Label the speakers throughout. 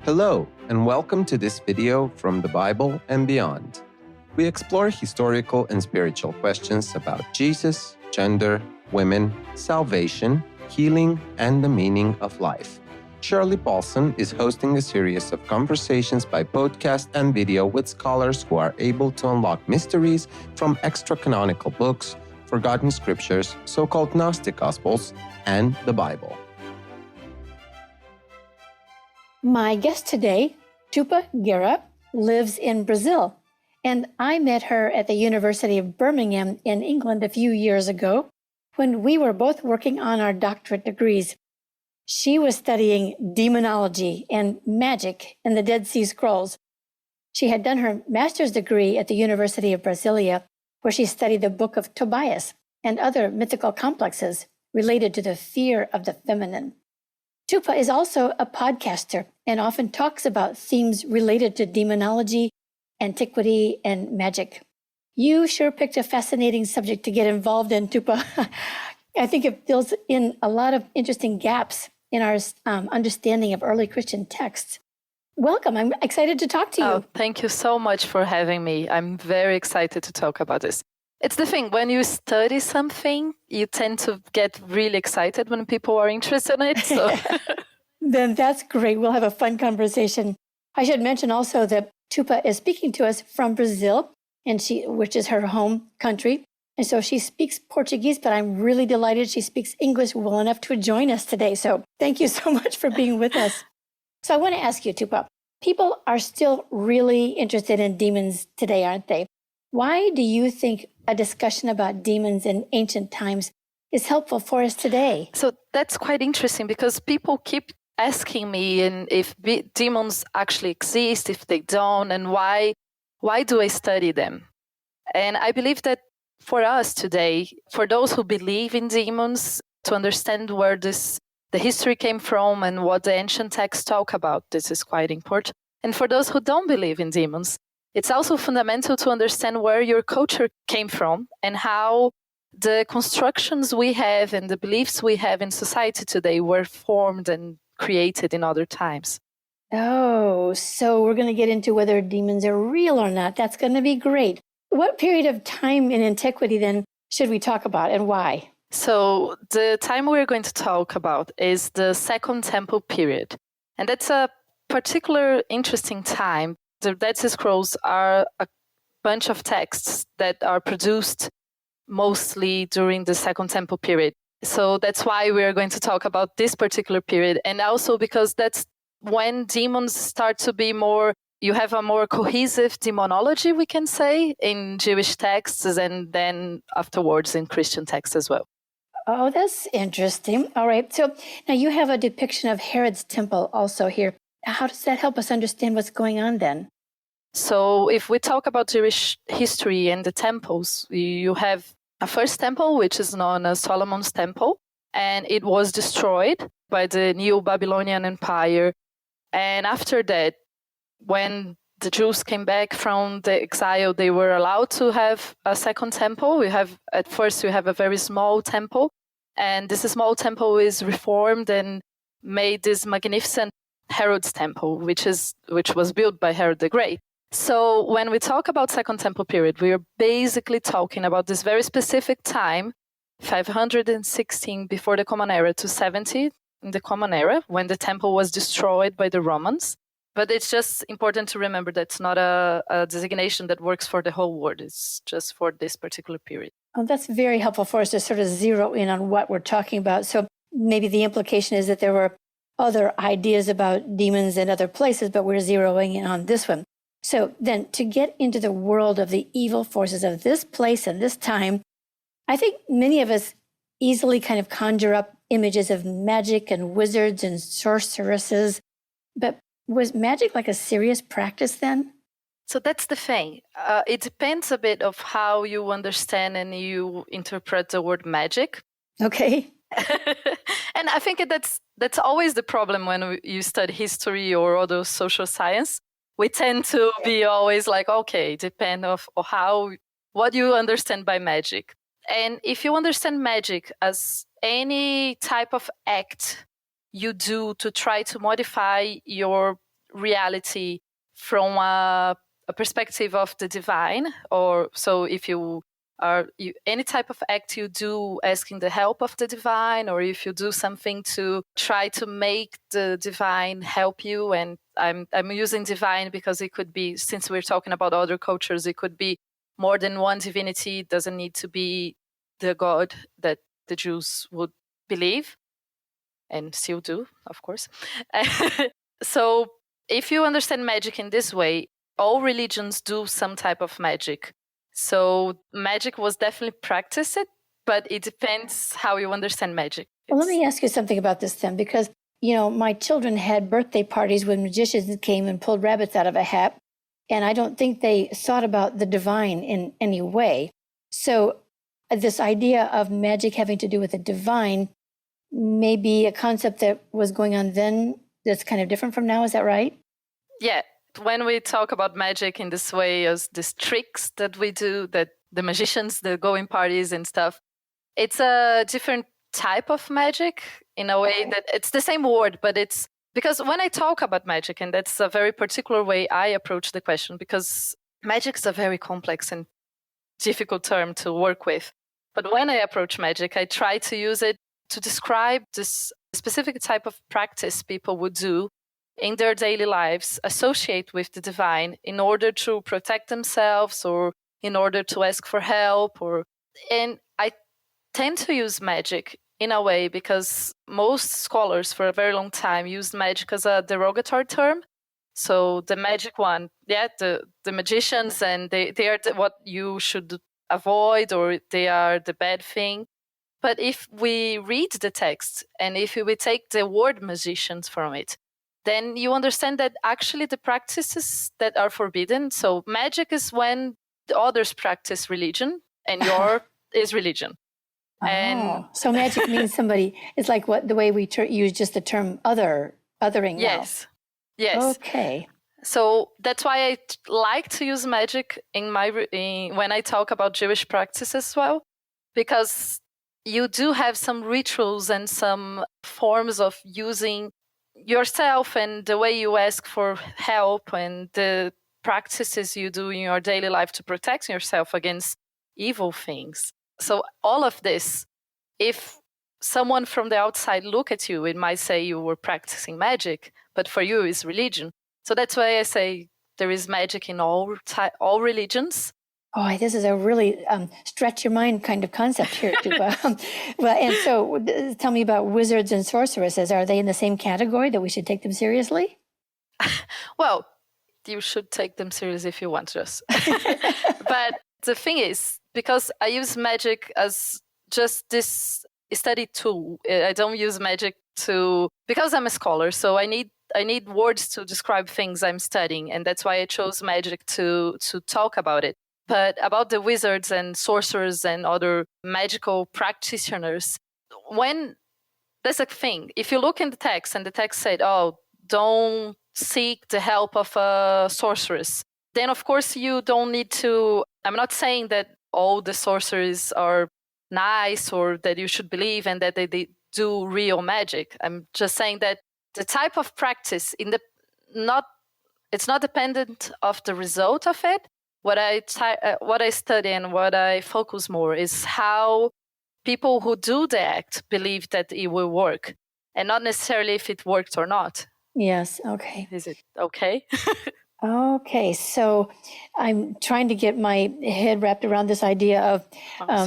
Speaker 1: Hello, and welcome to this video from the Bible and beyond. We explore historical and spiritual questions about Jesus, gender, women, salvation, healing, and the meaning of life. Shirley Paulson is hosting a series of conversations by podcast and video with scholars who are able to unlock mysteries from extra-canonical books, forgotten scriptures, so-called Gnostic Gospels, and the Bible.
Speaker 2: My guest today, Tupá Guerra, lives in Brazil, and I met her at the University of Birmingham in England a few years ago when we were both working on our doctorate degrees. She was studying demonology and magic in the Dead Sea Scrolls. She had done her master's degree at the University of Brasilia, where she studied the Book of Tobias and other mythical complexes related to the fear of the feminine. Tupá is also a podcaster and often talks about themes related to demonology, antiquity, and magic. You sure picked a fascinating subject to get involved in, Tupá. I think it fills in a lot of interesting gaps in our understanding of early Christian texts. Welcome. I'm excited to talk to you.
Speaker 3: Oh, thank you so much for having me. I'm very excited to talk about this. It's the thing, when you study something, you tend to get really excited when people are interested in it. So.
Speaker 2: Then that's great. We'll have a fun conversation. I should mention also that Tupá is speaking to us from Brazil, which is her home country. And so she speaks Portuguese, but I'm really delighted she speaks English well enough to join us today. So thank you so much for being with us. So I want to ask you, Tupá, people are still really interested in demons today, aren't they? Why do you think a discussion about demons in ancient times is helpful for us today?
Speaker 3: So that's quite interesting because people keep asking me if demons actually exist, if they don't, and why do I study them? And I believe that for us today, for those who believe in demons, to understand where the history came from and what the ancient texts talk about, this is quite important. And for those who don't believe in demons, it's also fundamental to understand where your culture came from and how the constructions we have and the beliefs we have in society today were formed and created in other times.
Speaker 2: Oh, so we're going to get into whether demons are real or not. That's going to be great. What period of time in antiquity then should we talk about and why?
Speaker 3: So the time we're going to talk about is the Second Temple period. And that's a particular interesting time. The Dead Sea Scrolls are a bunch of texts that are produced mostly during the Second Temple period. So that's why we're going to talk about this particular period. And also because that's when demons start to be you have a more cohesive demonology, we can say, in Jewish texts and then afterwards in Christian texts as well.
Speaker 2: Oh, that's interesting. All right. So now you have a depiction of Herod's temple also here. How does that help us understand what's going on then?
Speaker 3: So if we talk about Jewish history and the temples, you have a first temple, which is known as Solomon's Temple, and it was destroyed by the New Babylonian Empire. And after that, when the Jews came back from the exile, they were allowed to have a second temple. At first, we have a very small temple, and this small temple is reformed and made this magnificent Herod's Temple, which was built by Herod the Great. So when we talk about Second Temple period, we are basically talking about this very specific time, 516 before the Common Era to 70 in the Common Era, when the temple was destroyed by the Romans. But it's just important to remember that's not a designation that works for the whole world. It's just for this particular period.
Speaker 2: Oh, that's very helpful for us to sort of zero in on what we're talking about. So maybe the implication is that there were other ideas about demons in other places, but we're zeroing in on this one. So then to get into the world of the evil forces of this place and this time, I think many of us easily kind of conjure up images of magic and wizards and sorceresses. But was magic like a serious practice then?
Speaker 3: So that's the thing. It depends a bit of how you understand and you interpret the word magic.
Speaker 2: Okay.
Speaker 3: And I think that's always the problem when you study history or other social science. We tend to be always like, okay, depend of what you understand by magic. And if you understand magic as any type of act you do to try to modify your reality from a perspective of the divine, or so if any type of act you do asking the help of the divine, or if you do something to try to make the divine help you, and I'm using divine because it could be, since we're talking about other cultures, it could be more than one divinity. It doesn't need to be the God that the Jews would believe, and still do, of course. So if you understand magic in this way, all religions do some type of magic. So magic was definitely practiced, but it depends how you understand magic.
Speaker 2: Well, let me ask you something about this then, because, my children had birthday parties when magicians came and pulled rabbits out of a hat, and I don't think they thought about the divine in any way. So this idea of magic having to do with the divine may be a concept that was going on then that's kind of different from now. Is that right?
Speaker 3: Yeah. When we talk about magic in this way, as these tricks that we do, that the magicians that go in parties and stuff, it's a different type of magic in a way that it's the same word, but it's because when I talk about magic, and that's a very particular way I approach the question, because magic is a very complex and difficult term to work with. But when I approach magic, I try to use it to describe this specific type of practice people would do in their daily lives, associate with the divine in order to protect themselves or in order to ask for help. And I tend to use magic in a way because most scholars for a very long time used magic as a derogatory term. So the magic one, the magicians, and they are what you should avoid, or they are the bad thing. But if we read the text and if we take the word magicians from it, then you understand that actually the practices that are forbidden. So magic is when the others practice religion and your is religion. And
Speaker 2: so magic means somebody, it's like the way we use just the term othering.
Speaker 3: Yes.
Speaker 2: Now. Yes. Okay.
Speaker 3: So that's why I like to use magic when I talk about Jewish practice as well, because you do have some rituals and some forms of using yourself and the way you ask for help and the practices you do in your daily life to protect yourself against evil things. So all of this, if someone from the outside look at you, it might say you were practicing magic, but for you it's religion. So that's why I say there is magic in all religions.
Speaker 2: Oh, this is a really stretch your mind kind of concept here, Tupá. Well, and so tell me about wizards and sorceresses. Are they in the same category that we should take them seriously?
Speaker 3: Well, you should take them seriously if you want to. But the thing is, because I use magic as just this study tool, I don't use magic because I'm a scholar, so I need words to describe things I'm studying, and that's why I chose magic to talk about it. But about the wizards and sorcerers and other magical practitioners, when there's a thing, if you look in the text and the text said, oh, don't seek the help of a sorceress, then of course you don't need to. I'm not saying that all the sorcerers are nice or that you should believe and that they do real magic. I'm just saying that the type of practice it's not dependent of the result of it. What I study and what I focus more is how people who do the act believe that it will work, and not necessarily if it worked or not.
Speaker 2: Yes. Okay.
Speaker 3: Is it okay?
Speaker 2: Okay. So I'm trying to get my head wrapped around this idea of.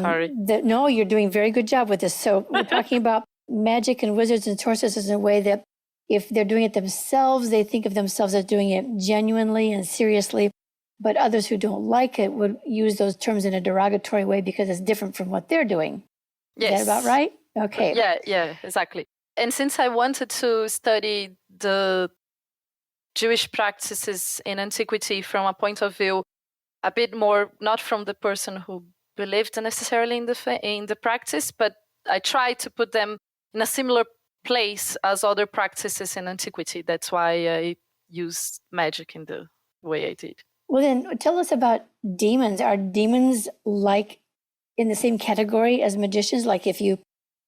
Speaker 3: Sorry.
Speaker 2: No, you're doing a very good job with this. So we're talking about magic and wizards and sorceresses in a way that if they're doing it themselves, they think of themselves as doing it genuinely and seriously. But others who don't like it would use those terms in a derogatory way because it's different from what they're doing.
Speaker 3: Yes.
Speaker 2: Is that about right? Okay.
Speaker 3: Yeah, exactly. And since I wanted to study the Jewish practices in antiquity from a point of view a bit more, not from the person who believed necessarily in the practice, but I tried to put them in a similar place as other practices in antiquity. That's why I used magic in the way I did.
Speaker 2: Well, then tell us about demons. Are demons like in the same category as magicians? Like if you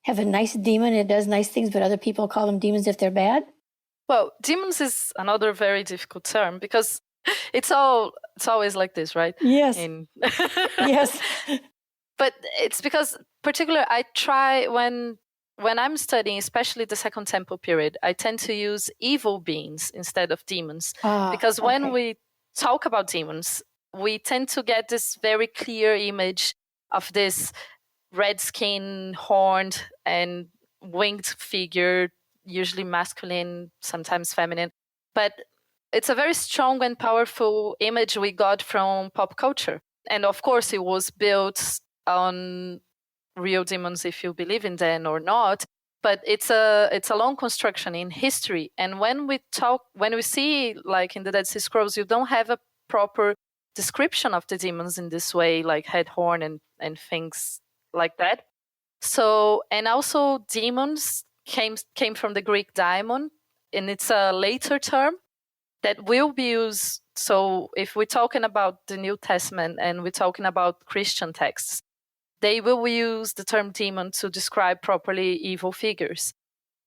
Speaker 2: have a nice demon, it does nice things, but other people call them demons if they're bad?
Speaker 3: Well, demons is another very difficult term because it's always like this, right?
Speaker 2: Yes. Yes.
Speaker 3: But it's because particular I try when I'm studying, especially the Second Temple period, I tend to use evil beings instead of demons. Because when we talk about demons, we tend to get this very clear image of this red skin, horned and winged figure, usually masculine, sometimes feminine. But it's a very strong and powerful image we got from pop culture. And of course, it was built on real demons, if you believe in them or not. But it's a long construction in history. And when we see, like in the Dead Sea Scrolls, you don't have a proper description of the demons in this way, like head, horn, and things like that. So, and also demons came from the Greek daimon, and it's a later term that will be used. So if we're talking about the New Testament and we're talking about Christian texts, they will use the term demon to describe properly evil figures.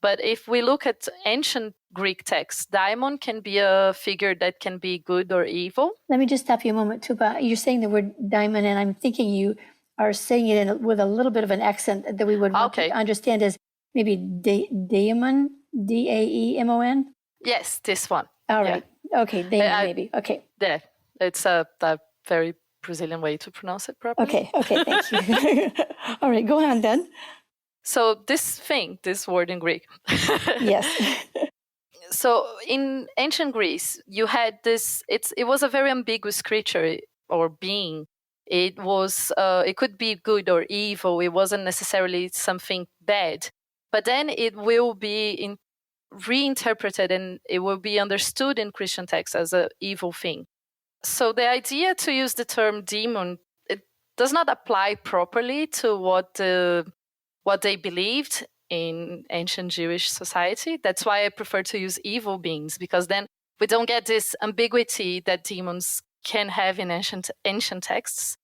Speaker 3: But if we look at ancient Greek texts, daimon can be a figure that can be good or evil.
Speaker 2: Let me just stop you a moment, Tupá. You're saying the word daimon, and I'm thinking you are saying it with a little bit of an accent that we would want to understand as maybe daemon, Daemon?
Speaker 3: Yes, this one.
Speaker 2: All right. Yeah. Okay, daemon maybe. Okay.
Speaker 3: Yeah, it's a very Brazilian way to pronounce it properly.
Speaker 2: Okay, thank you. All right, go on then.
Speaker 3: So this word in Greek.
Speaker 2: Yes.
Speaker 3: So in ancient Greece, you had this, it was a very ambiguous creature or being. It was, it could be good or evil. It wasn't necessarily something bad. But then it will be reinterpreted and it will be understood in Christian texts as an evil thing. So the idea to use the term demon, it does not apply properly to what they believed in ancient Jewish society. That's why I prefer to use evil beings, because then we don't get this ambiguity that demons can have in ancient texts,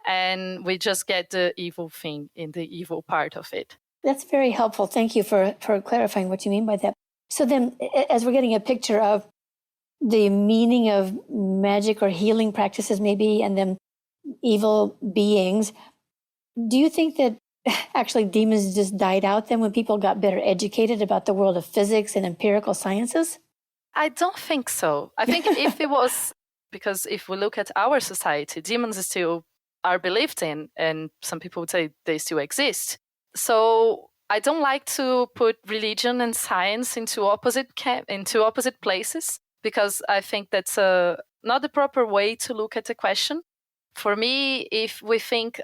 Speaker 3: and we just get the evil thing in the evil part of it.
Speaker 2: That's very helpful. Thank you for clarifying what you mean by that. So then, as we're getting a picture of the meaning of magic or healing practices maybe, and then evil beings, do you think that actually demons just died out then when people got better educated about the world of physics and empirical sciences?
Speaker 3: I don't think so. I think if it was, because if we look at our society, demons still are believed in, and some people would say they still exist. So I don't like to put religion and science into opposite places, because I think that's not the proper way to look at the question. For me, if we think,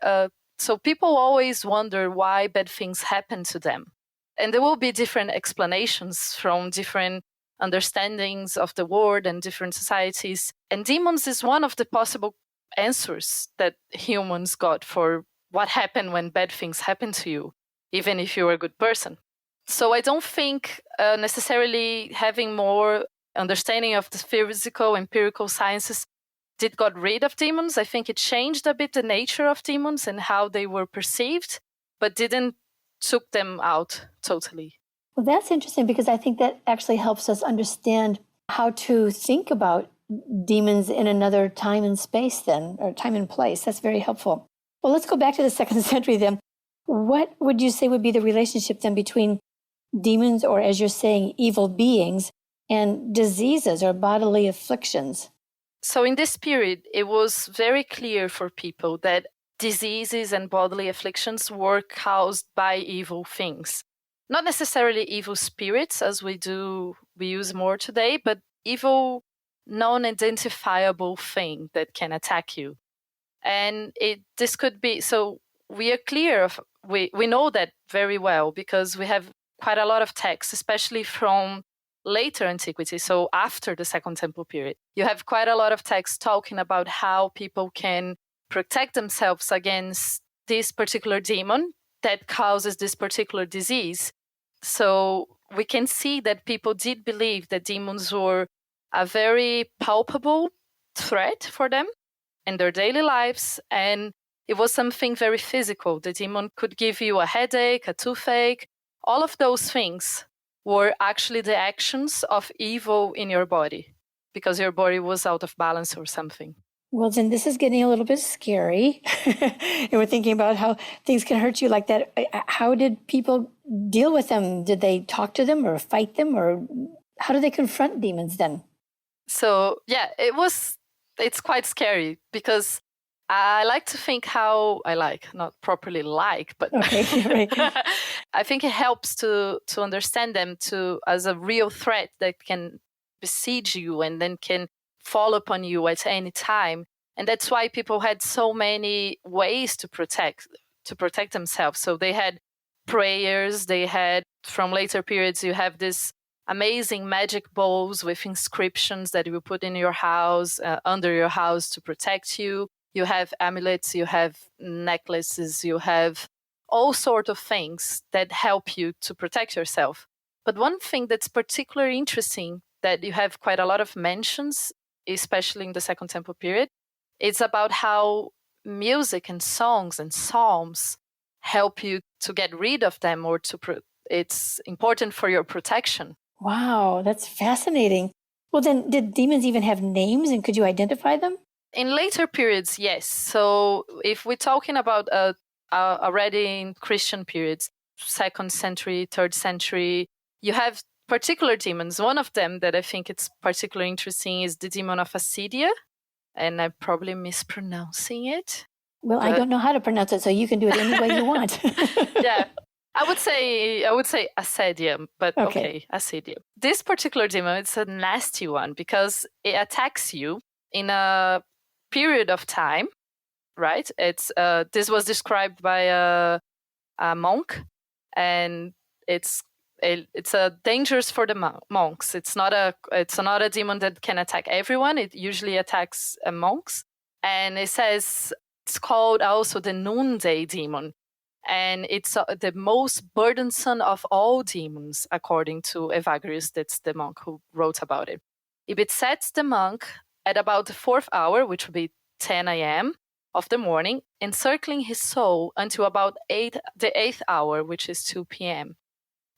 Speaker 3: so people always wonder why bad things happen to them. And there will be different explanations from different understandings of the world and different societies. And demons is one of the possible answers that humans got for what happened when bad things happen to you, even if you're a good person. So I don't think necessarily having more understanding of the physical, empirical sciences got rid of demons. I think it changed a bit the nature of demons and how they were perceived, but didn't took them out totally.
Speaker 2: Well, that's interesting, because I think that actually helps us understand how to think about demons in another time and space then, or time and place. That's very helpful. Well, let's go back to the 2nd century then. What would you say would be the relationship then between demons, or as you're saying, evil beings, and diseases or bodily afflictions?
Speaker 3: So in this period, it was very clear for people that diseases and bodily afflictions were caused by evil things. Not necessarily evil spirits, as we use more today, but evil, non-identifiable thing that can attack you. And this could be, so we are clear of, we know that very well, because we have quite a lot of texts, especially from later antiquity, so after the Second Temple period. You have quite a lot of texts talking about how people can protect themselves against this particular demon that causes this particular disease. So we can see that people did believe that demons were a very palpable threat for them in their daily lives, and it was something very physical. The demon could give you a headache, a toothache, all of those things were actually the actions of evil in your body because your body was out of balance or something.
Speaker 2: Well, then this is getting a little bit scary. And we're thinking about how things can hurt you like that. How did people deal with them? Did they talk to them or fight them? Or how do they confront demons then?
Speaker 3: So, yeah, it's quite scary because I like to think not properly like, but
Speaker 2: okay, right.
Speaker 3: I think it helps to understand them as a real threat that can besiege you and then can fall upon you at any time. And that's why people had so many ways to protect themselves. So they had prayers, they had, from later periods, you have this amazing magic bowls with inscriptions that you put in your house, under your house to protect you. You have amulets, you have necklaces, you have all sorts of things that help you to protect yourself. But one thing that's particularly interesting that you have quite a lot of mentions, especially in the Second Temple period, it's about how music and songs and psalms help you to get rid of them or it's important for your protection.
Speaker 2: Wow, that's fascinating. Well, then, did demons even have names and could you identify them?
Speaker 3: In later periods, yes. So if we're talking about already in Christian periods, 2nd century, 3rd century, you have particular demons. One of them that I think it's particularly interesting is the demon of Acedia. And I'm probably mispronouncing it.
Speaker 2: Well, I don't know how to pronounce it, so you can do it any way you want.
Speaker 3: Yeah. I would say Acedia, but okay, Acedia. This particular demon, it's a nasty one because it attacks you in a period of time, right? It's this was described by a monk, and it's dangerous for the monks. It's not a demon that can attack everyone. It usually attacks monks, and it says it's called also the noonday demon. And it's the most burdensome of all demons, according to Evagrius. That's the monk who wrote about it. It besets the monk at about the 4th hour, which would be 10 a.m. of the morning, encircling his soul until about the 8th hour, which is 2 p.m.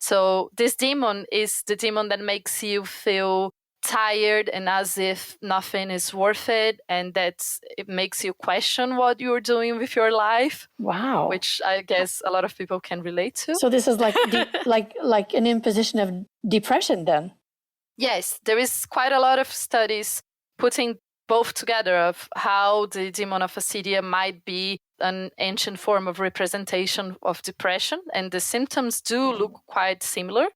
Speaker 3: So this demon is the demon that makes you feel tired and as if nothing is worth it, and it makes you question what you're doing with your life.
Speaker 2: Wow.
Speaker 3: Which I guess a lot of people can relate to.
Speaker 2: So this is like like an imposition of depression then?
Speaker 3: Yes, there is quite a lot of studies putting both together of how the demon of Acedia might be an ancient form of representation of depression, and the symptoms do look quite similar.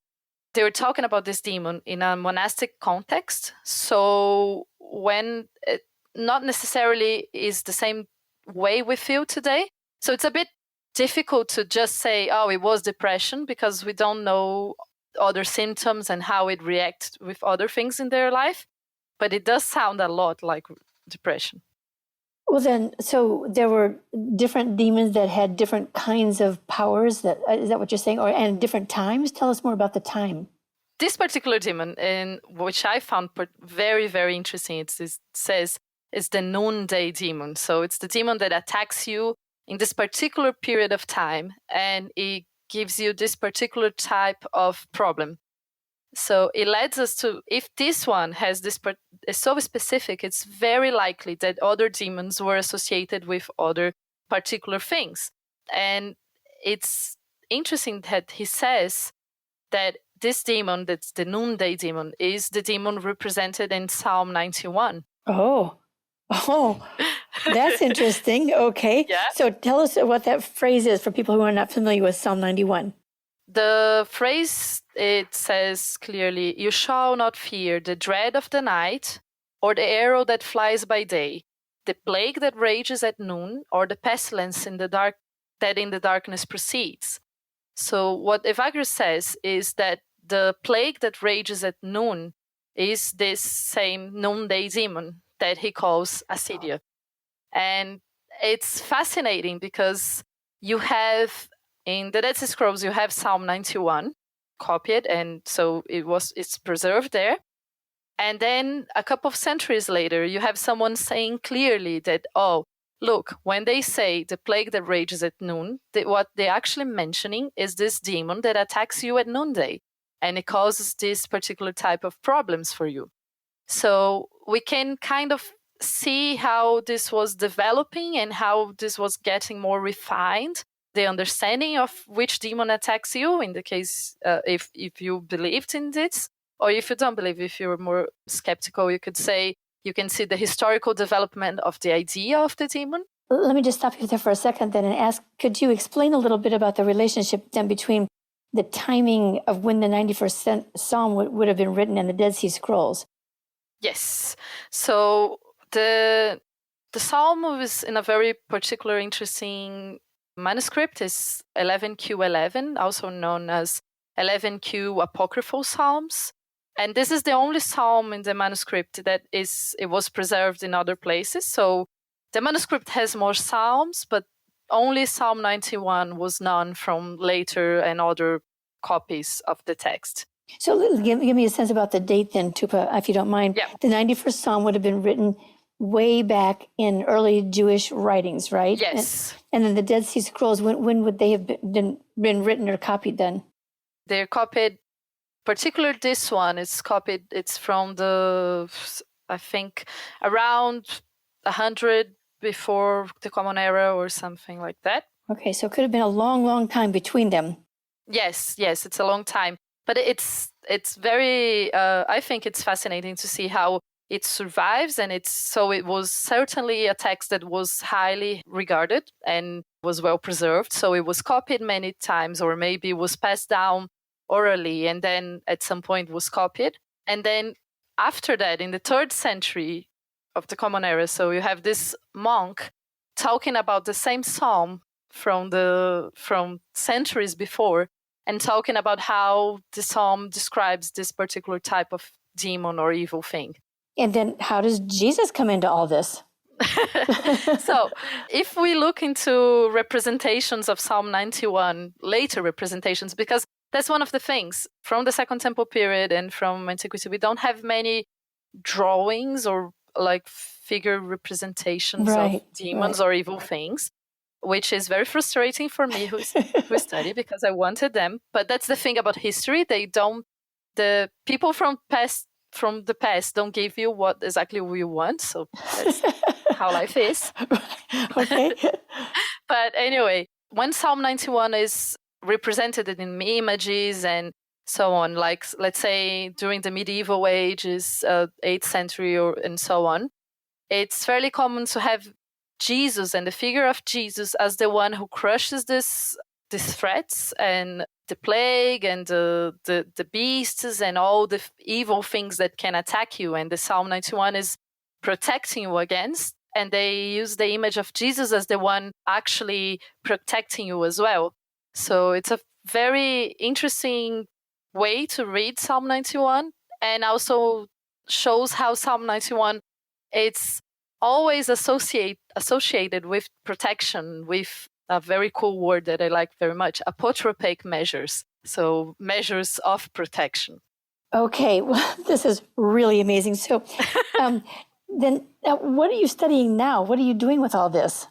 Speaker 3: They were talking about this demon in a monastic context. So when it not necessarily is the same way we feel today. So it's a bit difficult to just say, oh, it was depression, because we don't know other symptoms and how it reacts with other things in their life. But it does sound a lot like depression.
Speaker 2: Well, then, so there were different demons that had different kinds of powers. Is that what you're saying? And different times? Tell us more about the time.
Speaker 3: This particular demon, which I found very, very interesting, it says it's the noonday demon. So it's the demon that attacks you in this particular period of time, and it gives you this particular type of problem. So it leads us to, if this one has this is so specific, it's very likely that other demons were associated with other particular things. And it's interesting that he says that this demon, that's the noonday demon, is the demon represented in Psalm 91.
Speaker 2: Oh, that's interesting. Okay.
Speaker 3: Yeah.
Speaker 2: So tell us what that phrase is for people who are not familiar with Psalm 91.
Speaker 3: The phrase, it says clearly, "You shall not fear the dread of the night, or the arrow that flies by day, the plague that rages at noon, or the pestilence in the darkness proceeds." So what Evagrius says is that the plague that rages at noon is this same noonday demon that he calls Acedia. And it's fascinating because you have, in the Dead Sea Scrolls, you have Psalm 91 copied, and so it's preserved there. And then a couple of centuries later, you have someone saying clearly that, oh, look, when they say the plague that rages at noon, what they're actually mentioning is this demon that attacks you at noonday. and it causes this particular type of problems for you. So we can kind of see how this was developing and how this was getting more refined, the understanding of which demon attacks you, in the case if you believed in this, or if you don't believe, if you're more skeptical, you could say you can see the historical development of the idea of the demon.
Speaker 2: Let me just stop you there for a second then and ask, could you explain a little bit about the relationship then between the timing of when the 91st Psalm would have been written and the Dead Sea Scrolls?
Speaker 3: Yes. So the Psalm was in a very particular, interesting manuscript. Is 11Q11, also known as 11Q Apocryphal Psalms. And this is the only psalm in the manuscript that it was preserved in other places. So the manuscript has more psalms, but only Psalm 91 was known from later and other copies of the text.
Speaker 2: So give me a sense about the date then, Tupá, if you don't mind.
Speaker 3: Yeah.
Speaker 2: The 91st Psalm would have been written way back in early Jewish writings, right?
Speaker 3: Yes.
Speaker 2: And then the Dead Sea Scrolls, when would they have been written or copied then?
Speaker 3: They're copied, particularly this one, it's from I think, around 100 before the Common Era or something like that.
Speaker 2: Okay, so it could have been a long, long time between them.
Speaker 3: Yes, it's a long time. But it's very, I think it's fascinating to see how it survives. And it was certainly a text that was highly regarded and was well preserved. So it was copied many times, or maybe was passed down orally, and then at some point was copied. And then after that, in the 3rd century of the Common Era, so you have this monk talking about the same psalm from centuries before, and talking about how the psalm describes this particular type of demon or evil thing.
Speaker 2: And then how does Jesus come into all this?
Speaker 3: So if we look into representations of Psalm 91, later representations, because that's one of the things from the Second Temple period and from antiquity, we don't have many drawings or like figure representations of demons or evil things, which is very frustrating for me who study, because I wanted them. But that's the thing about history. The people from the past don't give you what exactly you want. So that's how life is.
Speaker 2: Okay.
Speaker 3: But anyway, when Psalm 91 is represented in images and so on, like let's say during the medieval ages, 8th century and so on, it's fairly common to have Jesus and the figure of Jesus as the one who crushes these threats and the plague and the beasts and all the evil things that can attack you. And the Psalm 91 is protecting you against. And they use the image of Jesus as the one actually protecting you as well. So it's a very interesting way to read Psalm 91, and also shows how Psalm 91, it's always associated with protection, with a very cool word that I like very much, apotropaic measures. So measures of protection.
Speaker 2: Okay, well, this is really amazing. So then what are you studying now? What are you doing with all this?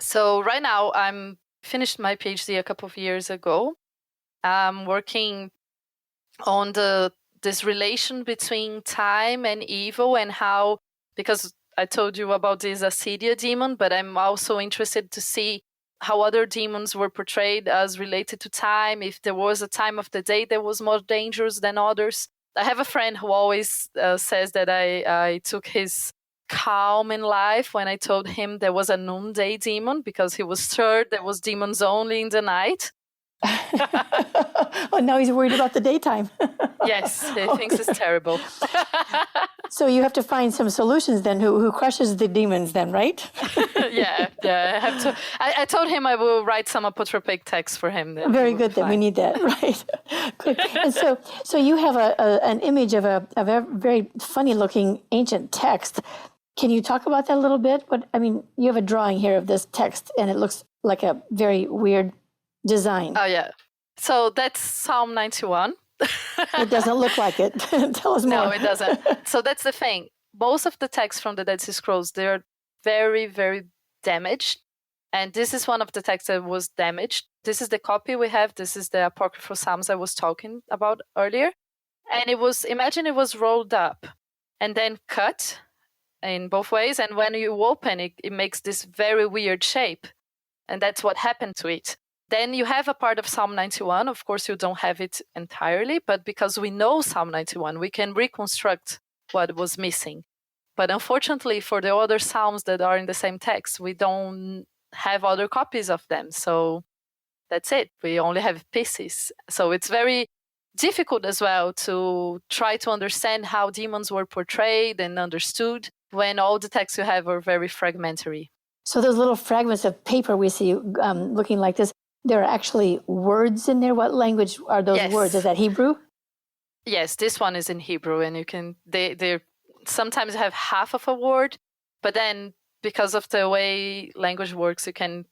Speaker 3: So right now, I'm finished my PhD a couple of years ago. I'm working on this relation between time and evil, and how, because I told you about this Acedia demon, but I'm also interested to see how other demons were portrayed as related to time, if there was a time of the day that was more dangerous than others. I have a friend who always says that I took his calm in life when I told him there was a noonday demon, because he was sure there was demons only in the night.
Speaker 2: Oh, now he's worried about the daytime.
Speaker 3: Yes, he thinks it's terrible.
Speaker 2: So you have to find some solutions then. Who crushes the demons then, right?
Speaker 3: Yeah. I have to. I told him I will write some apotropaic text for him.
Speaker 2: Very good. Then we need that, right? Good. And so you have an image of a very funny looking ancient text. Can you talk about that a little bit? You have a drawing here of this text, and it looks like a very weird design.
Speaker 3: Oh, yeah. So that's Psalm 91.
Speaker 2: It doesn't look like it. Tell us more.
Speaker 3: No, it doesn't. So that's the thing. Most of the texts from the Dead Sea Scrolls, they're very, very damaged. And this is one of the texts that was damaged. This is the copy we have. This is the Apocryphal Psalms I was talking about earlier. And imagine it was rolled up and then cut in both ways. And when you open it, it makes this very weird shape. And that's what happened to it. Then you have a part of Psalm 91. Of course, you don't have it entirely, but because we know Psalm 91, we can reconstruct what was missing. But unfortunately, for the other Psalms that are in the same text, we don't have other copies of them. So that's it. We only have pieces. So it's very difficult as well to try to understand how demons were portrayed and understood when all the texts you have are very fragmentary.
Speaker 2: So those little fragments of paper we see looking like this, there are actually words in there. What language are those words? Is that Hebrew?
Speaker 3: Yes, this one is in Hebrew, and you can they sometimes have half of a word, but then because of the way language works, you can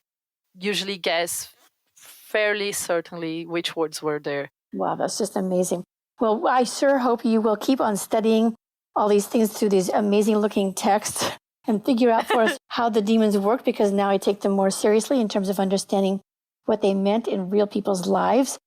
Speaker 3: usually guess fairly certainly which words were there.
Speaker 2: Wow, that's just amazing. Well, I sure hope you will keep on studying all these things through these amazing looking texts and figure out for us how the demons work, because now I take them more seriously in terms of understanding what they meant in real people's lives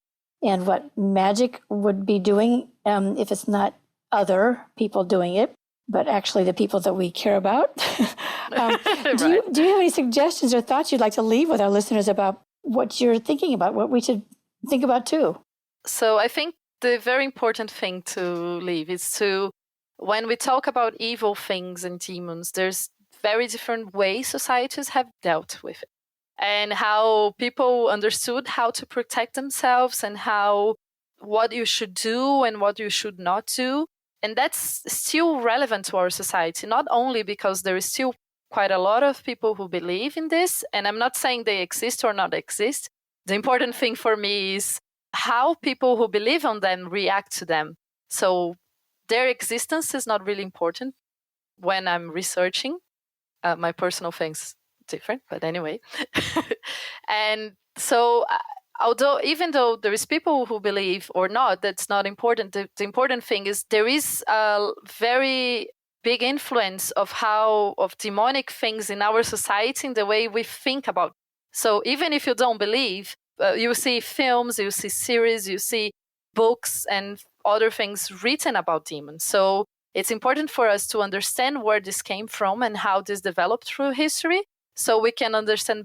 Speaker 2: and what magic would be doing if it's not other people doing it, but actually the people that we care about. Do you have any suggestions or thoughts you'd like to leave with our listeners about what you're thinking about, what we should think about too?
Speaker 3: So I think the very important thing to leave is to, when we talk about evil things and demons, there's very different ways societies have dealt with it, and how people understood how to protect themselves and what you should do and what you should not do. And that's still relevant to our society, not only because there is still quite a lot of people who believe in this, and I'm not saying they exist or not exist. The important thing for me is how people who believe on them react to them. So their existence is not really important when I'm researching. My personal thing's different, but anyway. And so even though there is people who believe or not, that's not important. The important thing is there is a very big influence of demonic things in our society, in the way we think about. So even if you don't believe, you see films, you see series, you see books and other things written about demons. So it's important for us to understand where this came from and how this developed through history, so we can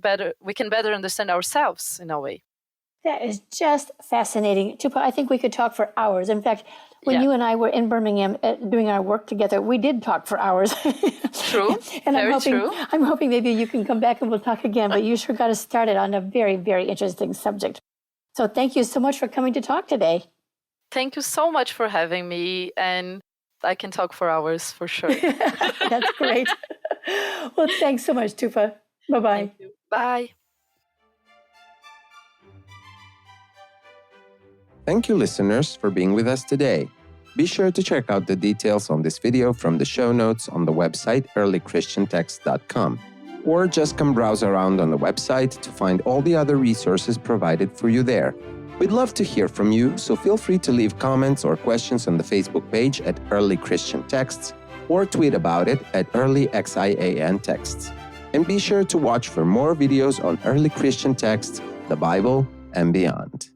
Speaker 3: better understand ourselves in a way.
Speaker 2: That is just fascinating. Tupá, I think we could talk for hours. In fact, when you and I were in Birmingham doing our work together, we did talk for hours.
Speaker 3: True.
Speaker 2: And
Speaker 3: true.
Speaker 2: I'm hoping maybe you can come back and we'll talk again, but you sure got us started on a very, very interesting subject. So thank you so much for coming to talk today.
Speaker 3: Thank you so much for having me, and I can talk for hours for sure.
Speaker 2: That's great. Well, thanks so much, Tupá. Bye-bye.
Speaker 3: Thank you. Bye.
Speaker 1: Thank you, listeners, for being with us today. Be sure to check out the details on this video from the show notes on the website earlychristiantext.com, or just come browse around on the website to find all the other resources provided for you there. We'd love to hear from you, so feel free to leave comments or questions on the Facebook page at Early Christian Texts, or tweet about it at Early XIAN Texts. And be sure to watch for more videos on Early Christian Texts, the Bible, and beyond.